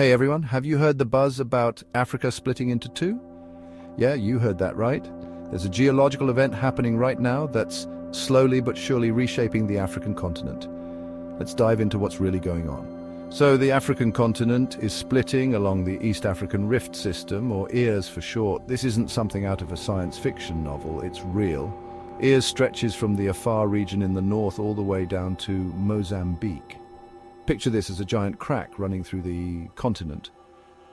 Hey everyone, have you heard the buzz about Africa splitting into two? Yeah, you heard that right. There's a geological event happening right now that's slowly but surely reshaping the African continent. Let's dive into what's really going on. So the African continent is splitting along the East African Rift System, or EARS for short. This isn't something out of a science fiction novel, it's real. EARS stretches from the Afar region in the north all the way down to Mozambique. Picture this as a giant crack running through the continent.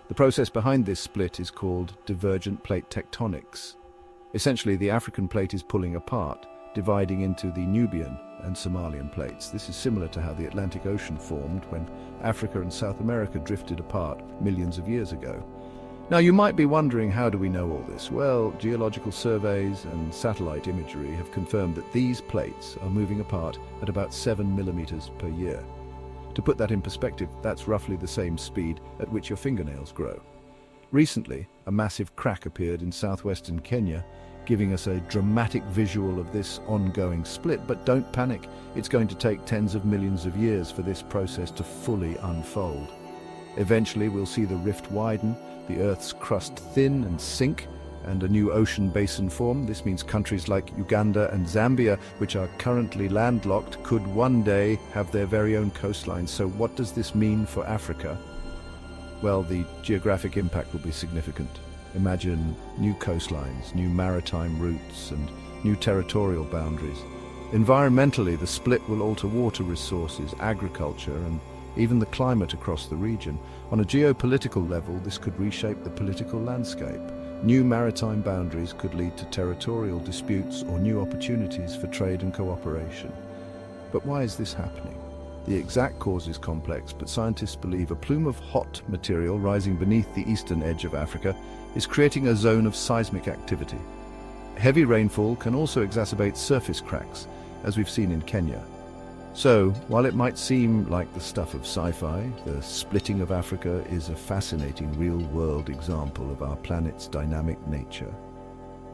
The process behind this split is called divergent plate tectonics. Essentially, the African plate is pulling apart, dividing into the Nubian and Somalian plates. This is similar to how the Atlantic Ocean formed when Africa and South America drifted apart millions of years ago. Now, you might be wondering, how do we know all this? Well, geological surveys and satellite imagery have confirmed that these plates are moving apart at about 7 millimeters per year. To put that in perspective, that's roughly the same speed at which your fingernails grow. Recently, a massive crack appeared in southwestern Kenya, giving us a dramatic visual of this ongoing split. But don't panic, it's going to take tens of millions of years for this process to fully unfold. Eventually, we'll see the rift widen, the Earth's crust thin and sink, and a new ocean basin form. This means countries like Uganda and Zambia, which are currently landlocked, could one day have their very own coastlines. So what does this mean for Africa? Well, the geographic impact will be significant. Imagine new coastlines, new maritime routes, and new territorial boundaries. Environmentally, the split will alter water resources, agriculture, and even the climate across the region. On a geopolitical level, this could reshape the political landscape. New maritime boundaries could lead to territorial disputes or new opportunities for trade and cooperation. But why is this happening? The exact cause is complex, but scientists believe a plume of hot material rising beneath the eastern edge of Africa is creating a zone of seismic activity. Heavy rainfall can also exacerbate surface cracks, as we've seen in Kenya. So, while it might seem like the stuff of sci-fi, the splitting of Africa is a fascinating real-world example of our planet's dynamic nature.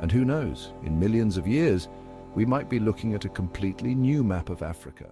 And who knows, in millions of years, we might be looking at a completely new map of Africa.